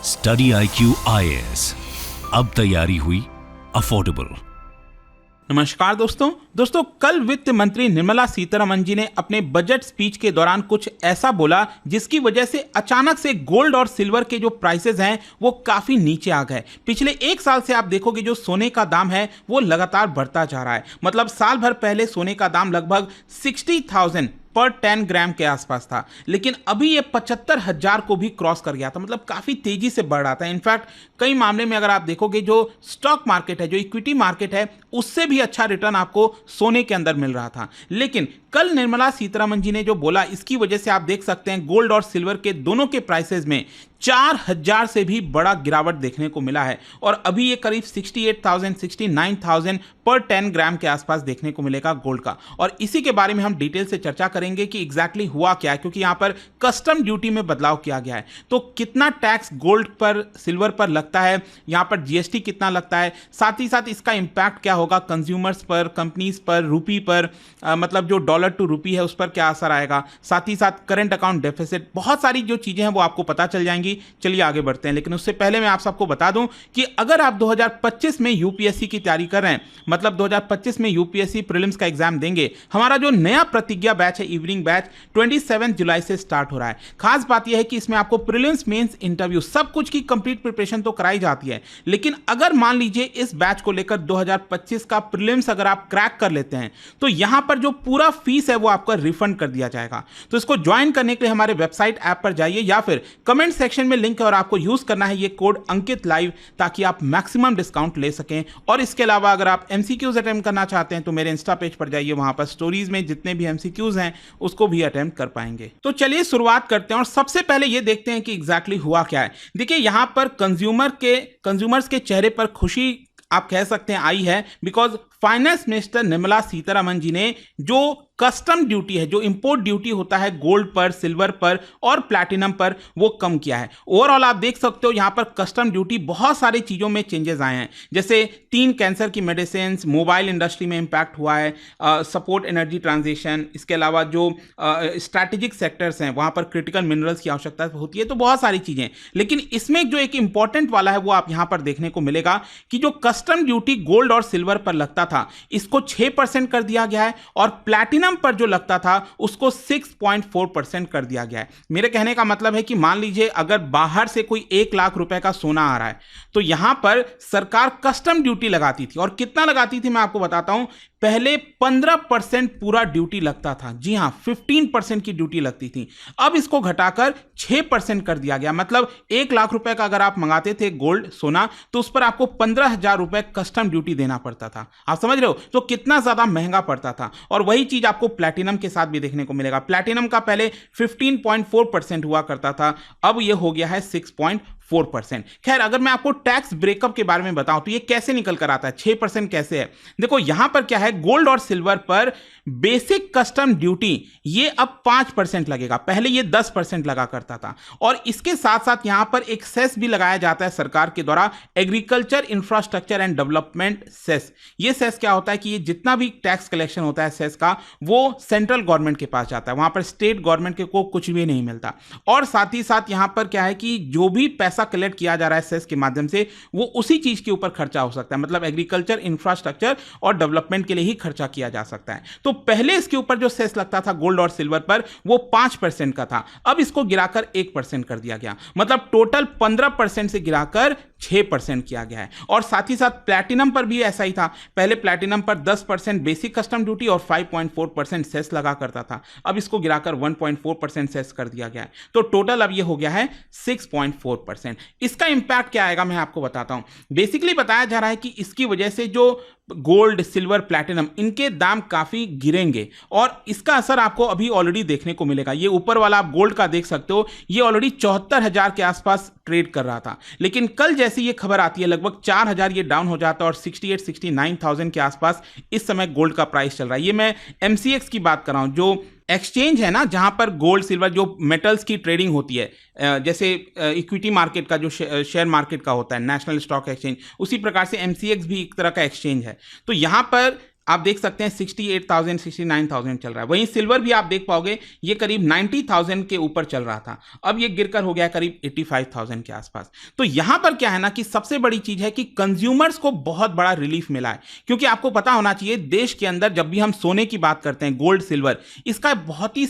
Study IQ IAS, अब तैयारी हुई अफोर्डेबल। नमस्कार दोस्तों, कल वित्त मंत्री निर्मला सीतारमण जी ने अपने बजट स्पीच के दौरान कुछ ऐसा बोला जिसकी वजह से अचानक से गोल्ड और सिल्वर के जो प्राइसेस हैं वो काफी नीचे आ गए। पिछले एक साल से आप देखोगे जो सोने का दाम है वो लगातार बढ़ता जा रहा है। मतलब साल भर पहले सोने का दाम लगभग 60,000 पर 10 ग्राम के आसपास था, लेकिन अभी ये 75,000 को भी क्रॉस कर गया था। मतलब काफी तेजी से बढ़ रहा था। इनफैक्ट कई मामले में अगर आप देखोगे जो स्टॉक मार्केट है, जो इक्विटी मार्केट है, उससे भी अच्छा रिटर्न आपको सोने के अंदर मिल रहा था। लेकिन कल निर्मला सीतारमण जी ने जो बोला, इसकी वजह से आप देख सकते हैं गोल्ड और सिल्वर के दोनों के प्राइसेस में 4,000 से भी बड़ा गिरावट देखने को मिला है और अभी ये करीब 68,000 69,000 पर 10 ग्राम के आसपास देखने को मिलेगा गोल्ड का। और इसी के बारे में हम डिटेल से चर्चा करेंगे कि एग्जैक्टली हुआ क्या है, क्योंकि यहाँ पर कस्टम ड्यूटी में बदलाव किया गया है। तो कितना टैक्स गोल्ड पर सिल्वर पर लगता है, यहाँ पर जीएसटी कितना लगता है, साथ ही साथ इसका इंपैक्ट क्या होगा कंज्यूमर्स पर, कंपनीज पर, रूपी पर, मतलब जो डॉलर टू रूपी है उस पर क्या असर आएगा, साथ ही साथ करंट अकाउंट डेफिसिट, बहुत सारी जो चीजें हैं वो आपको पता चल जाएंगी। चलिए आगे बढ़ते हैं। लेकिन उससे पहले मैं आप सबको बता दूं कि अगर आप 2025 में यूपीएससी की तैयारी कर रहे हैं, मतलब 2025 में यूपीएससी प्रीलिम्स का एग्जाम देंगे, हमारा जो नया प्रतिज्ञा बैच है, इवनिंग बैच, 27 जुलाई से स्टार्ट हो रहा है। खास बात यह है कि इसमें आपको प्रीलिम्स, मेंस, इंटरव्यू सब कुछ की कंप्लीट प्रिपरेशन तो कराई जाती है। लेकिन अगर मान लीजिए इस बैच को लेकर 2025 का प्रीलिम्स अगर आप क्रैक कर लेते हैं तो यहां पर जो पूरा फीस है वो आपका रिफंड कर दिया जाएगा। तो इसको ज्वाइन करने के लिए हमारे वेबसाइट ऐप पर जाइए या फिर कमेंट सेक्शन में लिंक है और आपको यूज करना है ये कोड अंकित लाइव, ताकि आप मैक्सिमम डिस्काउंट ले सकें। और इसके अलावा अगर आप एमसीक्यूज अटेम्प्ट करना चाहते हैं तो मेरे इंस्टा पेज पर जाइए, वहां पर स्टोरीज में जितने भी एमसीक्यूज हैं उसको भी अटेम्प्ट कर पाएंगे। तो चलिए शुरुआत करते हैं और सबसे पहले ये देखते हैं कि एग्जैक्टली हुआ क्या है। देखिए यहां पर कंज्यूमर्स के चेहरे पर खुशी आप कह सकते हैं आई है, because finance minister Nirmala Sitharaman ji ने जो कस्टम ड्यूटी है, जो इंपोर्ट ड्यूटी होता है गोल्ड पर, सिल्वर पर और प्लैटिनम पर, वो कम किया है। ओवरऑल आप देख सकते हो यहां पर कस्टम ड्यूटी बहुत सारी चीजों में चेंजेस आए हैं, जैसे 3 कैंसर की मेडिसिन, मोबाइल इंडस्ट्री में इंपैक्ट हुआ है, सपोर्ट एनर्जी ट्रांजिशन, इसके अलावा जो स्ट्रैटेजिक सेक्टर्स हैं वहां पर क्रिटिकल मिनरल्स की आवश्यकता होती है। तो बहुत सारी चीजें, लेकिन इसमें जो एक इंपॉर्टेंट वाला है वो आप यहां पर देखने को मिलेगा कि जो कस्टम ड्यूटी गोल्ड और सिल्वर पर लगता था इसको 6% कर दिया गया है और प्लैटिनम पर जो लगता था उसको 6.4% कर दिया गया है। मेरे कहने का मतलब है कि मान लीजिए अगर बाहर से कोई 1 लाख रुपए का सोना आ रहा है तो यहां पर सरकार कस्टम ड्यूटी लगाती थी। और कितना लगाती थी मैं आपको बताता हूं। पहले 15% पूरा ड्यूटी लगता था, जी हां 15% की ड्यूटी लगती थी। अब इसको घटाकर 6% कर दिया गया। मतलब 1 लाख रुपए का अगर आप मंगाते थे गोल्ड सोना तो उस पर आपको 15,000 रुपए कस्टम ड्यूटी देना पड़ता था। आप समझ रहे हो तो कितना ज्यादा महंगा पड़ता था। और वही चीज आपको प्लैटिनम के साथ भी देखने को मिलेगा। प्लैटिनम का पहले 15.4% हुआ करता था, अब यह हो गया है 6.4%। खैर अगर मैं आपको टैक्स ब्रेकअप के बारे में बताऊं तो ये कैसे निकल कर आता है, 6% कैसे है। देखो यहां पर क्या है, गोल्ड और सिल्वर पर बेसिक कस्टम ड्यूटी ये अब 5% लगेगा, पहले ये 10% लगा करता था। और इसके साथ साथ यहां पर एक सेस भी लगाया जाता है सरकार के द्वारा, agriculture infrastructure and development cess. ये सेस क्या होता है कि ये जितना भी टैक्स कलेक्शन होता है सेस का, वो सेंट्रल गवर्नमेंट के पास जाता है, वहां पर स्टेट गवर्नमेंट के को कुछ भी नहीं मिलता। और साथ ही साथ यहां पर क्या है कि जो भी पैसा कलेक्ट किया जा रहा है सेस के माध्यम से वो उसी चीज के ऊपर खर्चा हो सकता है, मतलब एग्रीकल्चर इंफ्रास्ट्रक्चर और डेवलपमेंट के लिए ही खर्चा किया जा सकता है। तो पहले इसके ऊपर जो सेस लगता था गोल्ड और सिल्वर पर वो 5% का था, अब इसको गिराकर 1% कर दिया गया। मतलब टोटल 15% से गिराकर 6% किया गया है। और साथ ही साथ प्लैटिनम पर भी ऐसा ही था, पहले प्लैटिनम पर 10% बेसिक कस्टम ड्यूटी और 5.4% सेस लगा करता था, अब इसको गिराकर 1.4% सेस कर दिया गया है। तो टोटल अब ये हो गया है 6.4%। इसका इंपैक्ट क्या आएगा मैं आपको बताता हूं। बेसिकली बताया जा रहा है कि इसकी वजह से जो गोल्ड, सिल्वर, प्लैटिनम इनके दाम काफी गिरेंगे और इसका असर आपको अभी ऑलरेडी देखने को मिलेगा। ये ऊपर वाला आप गोल्ड का देख सकते हो, ये ऑलरेडी 74,000 के आसपास ट्रेड कर रहा था, लेकिन कल जैसे ये खबर आती है लगभग 4,000 ये डाउन हो जाता है और 68-69,000 के आसपास इस समय गोल्ड का प्राइस चल रहा है। ये मैं एमसीएक्स की बात कर रहा हूं, जो एक्सचेंज है ना जहां पर गोल्ड सिल्वर जो मेटल्स की ट्रेडिंग होती है, जैसे इक्विटी मार्केट का जो शेयर मार्केट का होता है नेशनल स्टॉक एक्सचेंज, उसी प्रकार से एमसीएक्स भी एक तरह का एक्सचेंज है। तो यहां पर आप देख सकते हैं 68,000 69,000 चल रहा है। वहीं सिल्वर भी आप देख पाओगे ये करीब 90,000 के ऊपर चल रहा था, अब ये गिरकर हो गया करीब 85,000 के आसपास। तो यहां पर क्या है ना कि सबसे बड़ी चीज है कि कंज्यूमर्स को बहुत बड़ा रिलीफ मिला है, क्योंकि आपको पता होना चाहिए देश के अंदर जब भी हम सोने की बात करते हैं, गोल्ड सिल्वर, इसका बहुत ही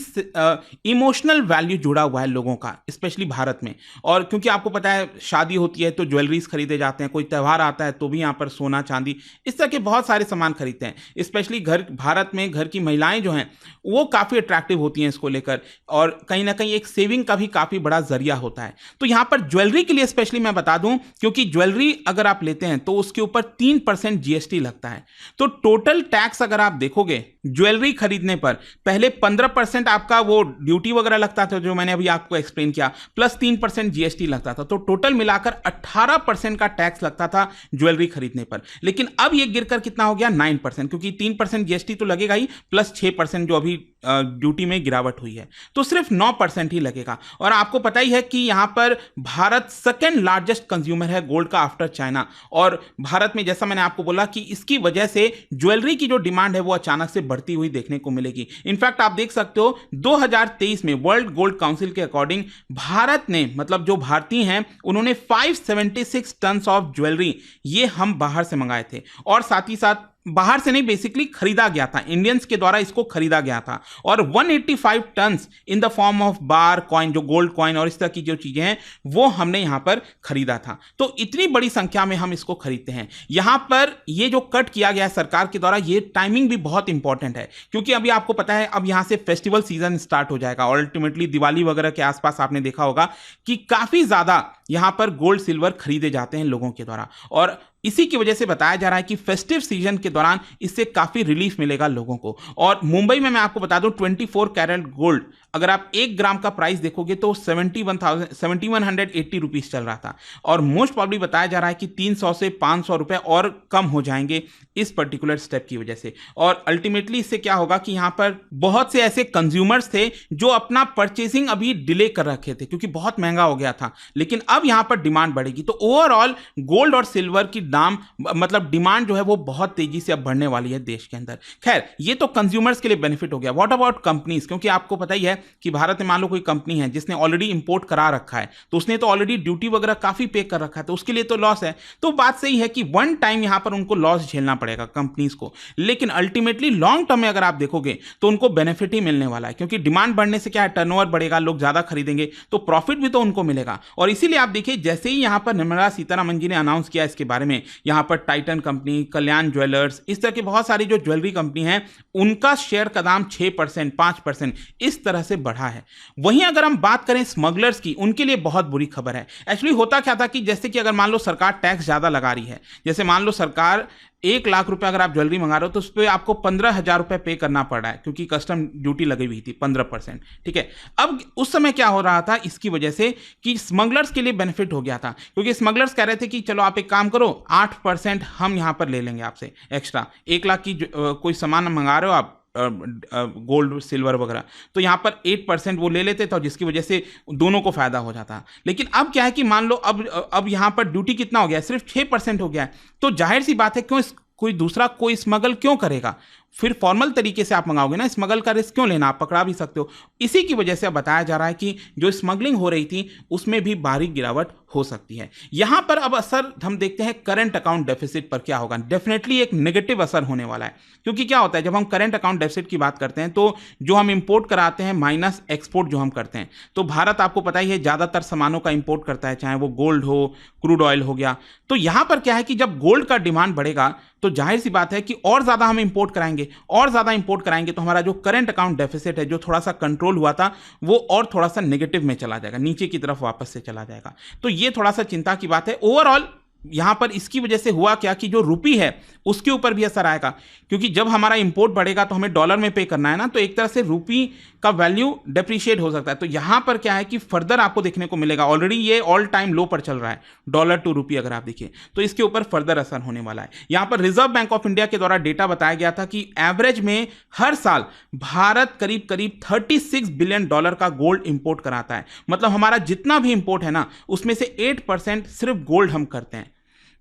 इमोशनल वैल्यू जुड़ा हुआ है लोगों का, स्पेशली भारत में। और क्योंकि आपको पता है शादी होती है तो ज्वेलरीज खरीदे जाते हैं, कोई त्यौहार आता है तो भी यहाँ पर सोना चांदी इस तरह के बहुत सारे सामान खरीदते हैं। स्पेशली घर भारत में घर की महिलाएं जो हैं वो काफ़ी अट्रैक्टिव होती हैं इसको लेकर, और कहीं ना कहीं एक सेविंग का भी काफ़ी बड़ा जरिया होता है। तो यहाँ पर ज्वेलरी के लिए स्पेशली मैं बता दूं, क्योंकि ज्वेलरी अगर आप लेते हैं तो उसके ऊपर 3% जीएसटी लगता है। तो टोटल टैक्स अगर आप देखोगे ज्वेलरी खरीदने पर, पहले 15% आपका वो ड्यूटी वगैरह लगता था जो मैंने अभी आपको एक्सप्लेन किया, प्लस 3% जीएसटी लगता था, तो टोटल मिलाकर 18% का टैक्स लगता था ज्वेलरी खरीदने पर। लेकिन अब ये गिरकर कितना हो गया 9%, क्योंकि 3% जीएसटी तो लगेगा ही, प्लस 6% जो अभी ड्यूटी में गिरावट हुई है, तो सिर्फ 9% ही लगेगा। और आपको पता ही है कि यहां पर भारत सेकेंड लार्जेस्ट कंज्यूमर है गोल्ड का आफ्टर चाइना, और भारत में जैसा मैंने आपको बोला कि इसकी वजह से ज्वेलरी की जो डिमांड है वो अचानक से बढ़ती हुई देखने को मिलेगी। इनफैक्ट आप देख सकते हो 2023 में वर्ल्ड गोल्ड काउंसिल के अकॉर्डिंग भारत ने, मतलब जो भारतीय हैं, उन्होंने 576 टन ऑफ ज्वेलरी ये हम बाहर से मंगाए थे, और साथ ही साथ बाहर से नहीं, बेसिकली खरीदा गया था, इंडियंस के द्वारा इसको खरीदा गया था, और 185 tons in the form of bar coin, जो गोल्ड कॉइन और इस तरह की जो चीजें हैं वो हमने यहां पर खरीदा था। तो इतनी बड़ी संख्या में हम इसको खरीदते हैं। यहां पर ये जो कट किया गया है सरकार के द्वारा, ये टाइमिंग भी बहुत इंपॉर्टेंट है, क्योंकि अभी आपको पता है अब यहां से फेस्टिवल सीजन स्टार्ट हो जाएगा, और अल्टीमेटली दिवाली वगैरह के आसपास आपने देखा होगा कि काफी ज्यादा यहां पर गोल्ड सिल्वर खरीदे जाते हैं लोगों के द्वारा, और इसी की वजह से बताया जा रहा है कि फेस्टिव सीजन के दौरान इससे काफी रिलीफ मिलेगा लोगों को। और मुंबई में मैं आपको बता दूं 24 कैरेट गोल्ड अगर आप 1 ग्राम का प्राइस देखोगे तो 7180 रुपीज चल रहा था, और मोस्ट प्रॉब्ली बताया जा रहा है कि 300 से 500 रुपए और कम हो जाएंगे इस पर्टिकुलर स्टेप की वजह से। और अल्टीमेटली इससे क्या होगा कि यहां पर बहुत से ऐसे कंज्यूमर्स थे जो अपना परचेसिंग अभी डिले कर रखे थे क्योंकि बहुत महंगा हो गया था, लेकिन अब यहां पर डिमांड बढ़ेगी, तो ओवरऑल गोल्ड और सिल्वर की दाम, मतलब डिमांड जो है वो बहुत तेजी से अब बढ़ने वाली है देश के अंदर। खैर ये तो कंज्यूमर्स के लिए बेनिफिट हो गया। व्हाट अबाउट कंपनीज, क्योंकि आपको पता ही है कि भारत में मान लो कोई कंपनी है जिसने ऑलरेडी इंपोर्ट करा रखा है, तो उसने तो ऑलरेडी ड्यूटी वगैरह काफी पे कर रखा है, तो उसके लिए तो लॉस है। तो बात सही है कि वन टाइम यहां पर उनको लॉस झेलना पड़ेगा कंपनीज को, लेकिन अल्टीमेटली लॉन्ग टर्म में अगर आप देखोगे तो उनको बेनिफिट ही मिलने वाला है, क्योंकि डिमांड बढ़ने से क्या है, टर्नओवर बढ़ेगा, लोग ज्यादा खरीदेंगे तो प्रॉफिट भी तो उनको मिलेगा। और इसीलिए आप देखिए जैसे ही यहां पर निर्मला सीतारमण जी ने अनाउंस किया इसके बारे में, यहां पर टाइटन कंपनी, कल्याण ज्वेलर्स, इस तरह की बहुत सारी जो ज्वेलरी कंपनी है, उनका शेयर का दाम 6%, 5% इस तरह से बढ़ा है। वहीं अगर हम बात करें स्मगलर्स की, उनके लिए बहुत बुरी खबर है। एक्चुअली होता क्या था कि जैसे कि अगर मान लो सरकार टैक्स ज्यादा लगा रही है, जैसे मान लो सरकार 1 लाख रुपए अगर आप ज्वेलरी मंगा रहे हो तो उस पर आपको 15,000 रुपए पे करना पड़ रहा है, क्योंकि कस्टम ड्यूटी लगी हुई थी 15%, ठीक है। अब उस समय क्या हो रहा था इसकी वजह से कि स्मगलर्स के लिए बेनिफिट हो गया था, क्योंकि स्मगलर्स कह रहे थे कि चलो आप एक काम करो, 8% हम यहां पर ले लेंगे आपसे एक्स्ट्रा। 1 लाख की कोई सामान मंगा रहे हो आप, गोल्ड सिल्वर वगैरह, तो यहां पर 8% वो ले लेते थे, जिसकी वजह से दोनों को फायदा हो जाता। लेकिन अब क्या है कि मान लो अब यहां पर ड्यूटी कितना हो गया है, सिर्फ 6% हो गया है, तो जाहिर सी बात है क्यों कोई दूसरा कोई स्मगल क्यों करेगा, फिर फॉर्मल तरीके से आप मंगाओगे ना, स्मगल का रिस्क क्यों लेना, आप पकड़ा भी सकते हो। इसी की वजह से बताया जा रहा है कि जो स्मगलिंग हो रही थी उसमें भी बारीक गिरावट हो सकती है। यहां पर अब असर हम देखते हैं करंट अकाउंट डेफिसिट पर क्या होगा। डेफिनेटली एक नेगेटिव असर होने वाला है, क्योंकि क्या होता है जब हम करंट अकाउंट डेफिसिट की बात करते हैं तो जो हम इंपोर्ट कराते हैं माइनस एक्सपोर्ट जो हम करते हैं, तो भारत आपको पता ही है ज्यादातर सामानों का इंपोर्ट करता है, चाहे वो गोल्ड हो, क्रूड ऑयल हो गया। तो यहां पर क्या है कि जब गोल्ड का डिमांड बढ़ेगा तो जाहिर सी बात है कि और ज्यादा हम इंपोर्ट कराएंगे, और ज्यादा इंपोर्ट कराएंगे तो हमारा जो करंट अकाउंट डेफिसिट है, जो थोड़ा सा कंट्रोल हुआ था, वो और थोड़ा सा नेगेटिव में चला जाएगा, नीचे की तरफ वापस से चला जाएगा। तो ये थोड़ा सा चिंता की बात है। ओवरऑल यहां पर इसकी वजह से हुआ क्या कि जो रुपी है उसके ऊपर भी असर आएगा, क्योंकि जब हमारा इंपोर्ट बढ़ेगा तो हमें डॉलर में पे करना है ना, तो एक तरह से रुपी का वैल्यू डेप्रिशिएट हो सकता है। तो यहां पर क्या है कि फर्दर आपको देखने को मिलेगा, ऑलरेडी ये ऑल टाइम लो पर चल रहा है डॉलर टू रुपी, अगर आप देखिए तो इसके ऊपर फर्दर असर होने वाला है। यहां पर रिजर्व बैंक ऑफ इंडिया के द्वारा डेटा बताया गया था कि एवरेज में हर साल भारत करीब करीब $36 बिलियन का गोल्ड इंपोर्ट कराता है। मतलब हमारा जितना भी इंपोर्ट है ना, उसमें से 8% सिर्फ गोल्ड हम करते हैं।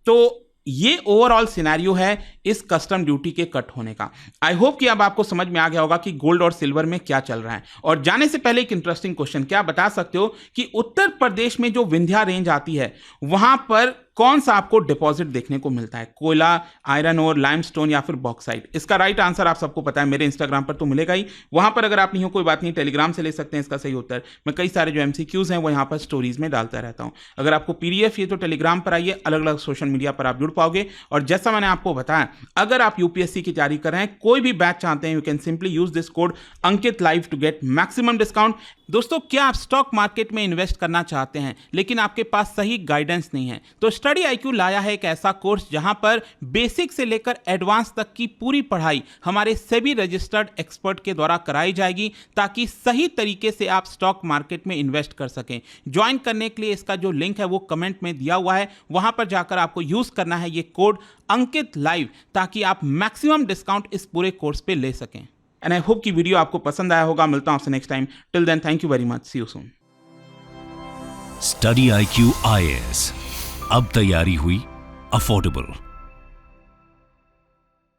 तो ये ओवरऑल सिनेरियो है इस कस्टम ड्यूटी के कट होने का। आई होप कि अब आपको समझ में आ गया होगा कि गोल्ड और सिल्वर में क्या चल रहा है। और जाने से पहले एक इंटरेस्टिंग क्वेश्चन, क्या बता सकते हो कि उत्तर प्रदेश में जो विंध्या रेंज आती है वहां पर कौन सा आपको डिपॉजिट देखने को मिलता है? कोयला, आयरन ओर, लाइमस्टोन या फिर बॉक्साइट? इसका राइट आंसर आप सबको पता है, मेरे इंस्टाग्राम पर तो मिलेगा ही। वहां पर अगर आप नहीं हो कोई बात नहीं, टेलीग्राम से ले सकते हैं इसका सही उत्तर। मैं कई सारे जो एमसीक्यूज हैं वो यहाँ पर स्टोरीज में डालता रहता हूं। अगर आपको पीडीएफ ये तो टेलीग्राम पर आइए, अलग अलग सोशल मीडिया पर आप जुड़ पाओगे। और जैसा मैंने आपको बताया, अगर आप यूपीएससी की तैयारी कर रहे हैं, कोई भी बैच चाहते हैं, you can simply use this code Ankit live to get maximum discount. दोस्तों, क्या आप स्टॉक मार्केट में इन्वेस्ट करना चाहते हैं लेकिन आपके पास सही गाइडेंस नहीं है? तो स्टडी आईक्यू लाया है एक ऐसा कोर्स जहां पर बेसिक से लेकर एडवांस तक की पूरी पढ़ाई हमारे सेबी रजिस्टर्ड एक्सपर्ट के द्वारा कराई जाएगी, ताकि सही तरीके से आप स्टॉक मार्केट में इन्वेस्ट कर सकें। ज्वाइन करने के लिए इसका जो लिंक है वो कमेंट में दिया हुआ है, वहां पर जाकर आपको यूज करना है ये कोड अंकित लाइव, ताकि आप मैक्सिमम डिस्काउंट इस पूरे कोर्स पे ले सकें। एंड आई होप कि वीडियो आपको पसंद आया होगा। मिलता हूं आपसे next time. Till then, thank you very much, see you soon. Study IQ IAS, अब तैयारी हुई अफोर्डेबल।